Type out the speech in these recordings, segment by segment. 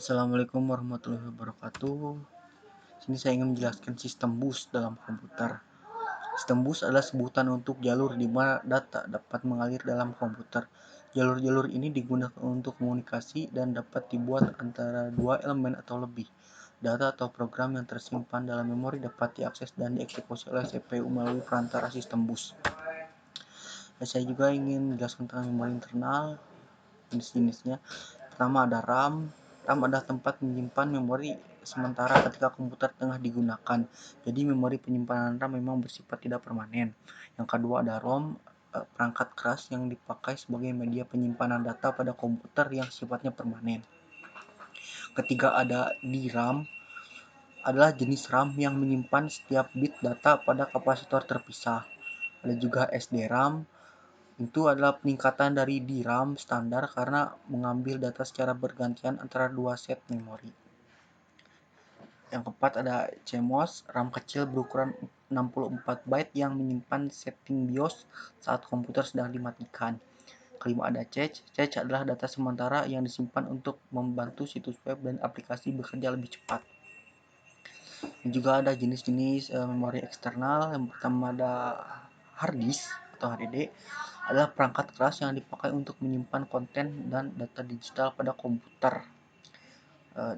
Assalamualaikum warahmatullahi wabarakatuh. Sini saya ingin menjelaskan sistem bus dalam komputer. Sistem bus adalah sebutan untuk jalur di mana data dapat mengalir dalam komputer. Jalur-jalur ini digunakan untuk komunikasi dan dapat dibuat antara dua elemen atau lebih. Data atau program yang tersimpan dalam memori dapat diakses dan dieksekusi oleh CPU melalui perantara sistem bus. Saya juga ingin menjelaskan tentang memori internal, jenis-jenisnya. Pertama ada RAM. RAM adalah tempat menyimpan memori sementara ketika komputer tengah digunakan. Jadi memori penyimpanan RAM memang bersifat tidak permanen. Yang kedua ada ROM, perangkat keras yang dipakai sebagai media penyimpanan data pada komputer yang sifatnya permanen. Ketiga ada DRAM, adalah jenis RAM yang menyimpan setiap bit data pada kapasitor terpisah. Ada juga SDRAM, itu adalah peningkatan dari DRAM standar karena mengambil data secara bergantian antara dua set memori. Yang keempat ada CMOS, RAM kecil berukuran 64 byte yang menyimpan setting BIOS saat komputer sedang dimatikan. Kelima ada cache. Cache adalah data sementara yang disimpan untuk membantu situs web dan aplikasi bekerja lebih cepat. Dan juga ada jenis-jenis memori eksternal. Yang pertama ada hard disk atau HDD, adalah perangkat keras yang dipakai untuk menyimpan konten dan data digital pada komputer.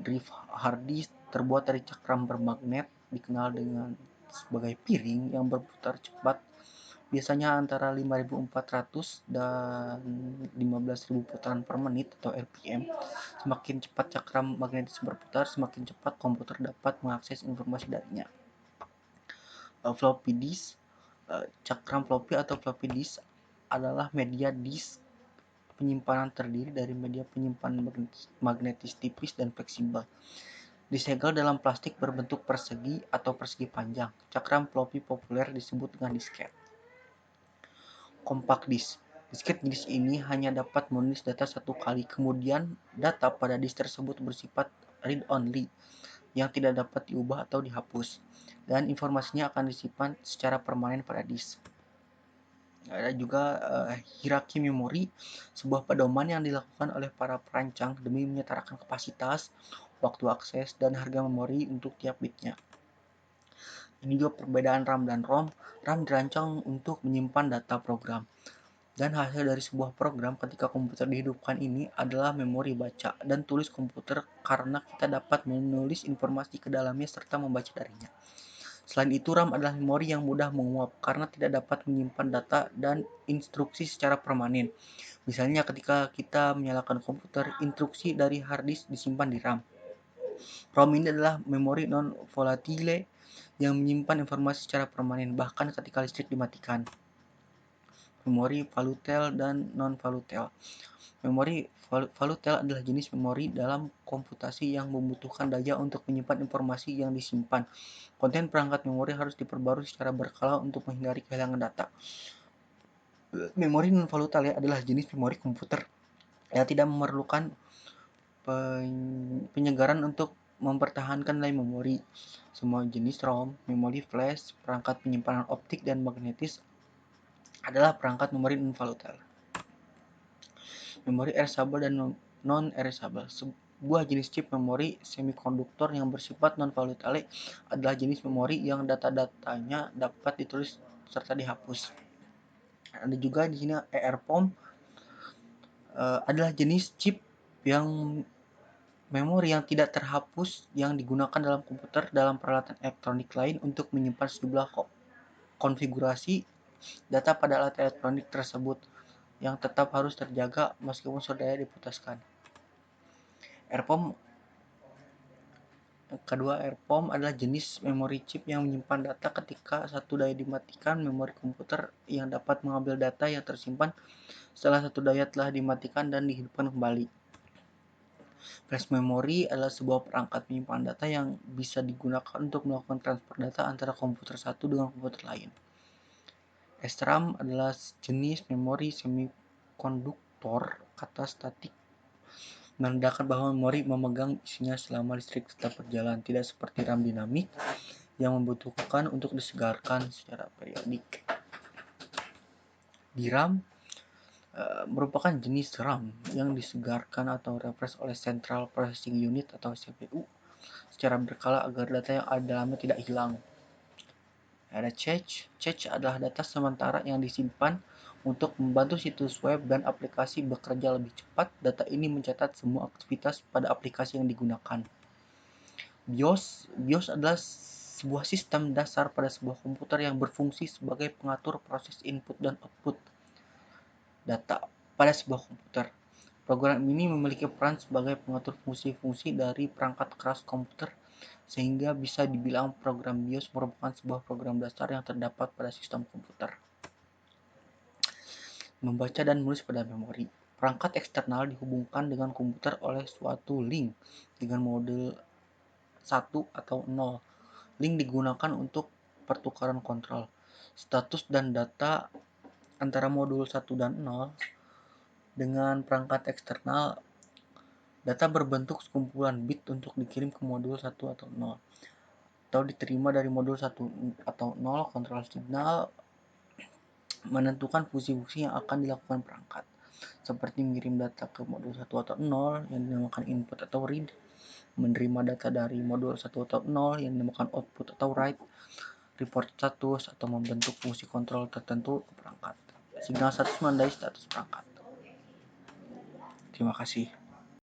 Drive hard disk terbuat dari cakram bermagnet, dikenal dengan sebagai piring yang berputar cepat, biasanya antara 5.400 dan 15.000 putaran per menit atau RPM. Semakin cepat cakram magnetis berputar, semakin cepat komputer dapat mengakses informasi darinya. Floppy disk, cakram floppy atau floppy disk adalah media disk penyimpanan terdiri dari media penyimpanan magnetis tipis dan fleksibel. Disegel dalam plastik berbentuk persegi atau persegi panjang. Cakram floppy populer disebut dengan disket. Compact disk. Disket jenis ini hanya dapat menulis data satu kali, kemudian data pada disk tersebut bersifat read-only yang tidak dapat diubah atau dihapus, dan informasinya akan disimpan secara permanen pada disk. Ada juga hierarki memori, sebuah pedoman yang dilakukan oleh para perancang demi menyetarakan kapasitas, waktu akses, dan harga memori untuk tiap bitnya. Ini juga perbedaan RAM dan ROM. RAM dirancang untuk menyimpan data program, dan hasil dari sebuah program ketika komputer dihidupkan ini adalah memori baca dan tulis komputer karena kita dapat menulis informasi ke dalamnya serta membaca darinya. Selain itu, RAM adalah memori yang mudah menguap karena tidak dapat menyimpan data dan instruksi secara permanen. Misalnya ketika kita menyalakan komputer, instruksi dari hard disk disimpan di RAM. ROM ini adalah memori non-volatile yang menyimpan informasi secara permanen bahkan ketika listrik dimatikan. Memori volatile dan non-volatile. Memori volatile adalah jenis memori dalam komputasi yang membutuhkan daya untuk menyimpan informasi yang disimpan. Konten perangkat memori harus diperbarui secara berkala untuk menghindari kehilangan data. Memori non-volatile adalah jenis memori komputer yang tidak memerlukan penyegaran untuk mempertahankan nilai memori. Semua jenis ROM, memori flash, perangkat penyimpanan optik dan magnetis adalah perangkat memori non-volatile. Memori erasable dan non-erasable. Sebuah jenis chip memori semikonduktor yang bersifat non-volatile adalah jenis memori yang data-datanya dapat ditulis serta dihapus. Ada juga di sini EEPROM, adalah jenis chip yang memori yang tidak terhapus yang digunakan dalam komputer dalam peralatan elektronik lain untuk menyimpan sejumlah konfigurasi data pada alat elektronik tersebut yang tetap harus terjaga meskipun sudah diputuskan. EEPROM kedua, EEPROM adalah jenis memori chip yang menyimpan data ketika satu daya dimatikan memori komputer yang dapat mengambil data yang tersimpan setelah satu daya telah dimatikan dan dihidupkan kembali. Flash memory adalah sebuah perangkat penyimpanan data yang bisa digunakan untuk melakukan transfer data antara komputer satu dengan komputer lain. SRAM adalah jenis memori semikonduktor. Kata statik menandakan bahwa memori memegang isinya selama listrik tetap berjalan, tidak seperti RAM dinamik yang membutuhkan untuk disegarkan secara periodik. DRAM merupakan jenis RAM yang disegarkan atau refresh oleh Central Processing Unit atau CPU secara berkala agar data yang ada dalamnya tidak hilang. Ada cache. Cache adalah data sementara yang disimpan untuk membantu situs web dan aplikasi bekerja lebih cepat. Data ini mencatat semua aktivitas pada aplikasi yang digunakan. BIOS adalah sebuah sistem dasar pada sebuah komputer yang berfungsi sebagai pengatur proses input dan output data pada sebuah komputer. Program ini memiliki peran sebagai pengatur fungsi-fungsi dari perangkat keras komputer, sehingga bisa dibilang program BIOS merupakan sebuah program dasar yang terdapat pada sistem komputer. Membaca dan menulis pada memori. Perangkat eksternal dihubungkan dengan komputer oleh suatu link dengan mode 1 atau 0. Link digunakan untuk pertukaran kontrol, status dan data antara modul 1 dan 0. Dengan perangkat eksternal, data berbentuk sekumpulan bit untuk dikirim ke modul 1 atau 0 atau diterima dari modul 1 atau 0. Kontrol signal menentukan fungsi-fungsi yang akan dilakukan perangkat, seperti mengirim data ke modul 1 atau 0 yang dinamakan input atau read, menerima data dari modul 1 atau 0 yang dinamakan output atau write, report status, atau membentuk fungsi kontrol tertentu ke perangkat. Signal status menandai status perangkat. Terima kasih.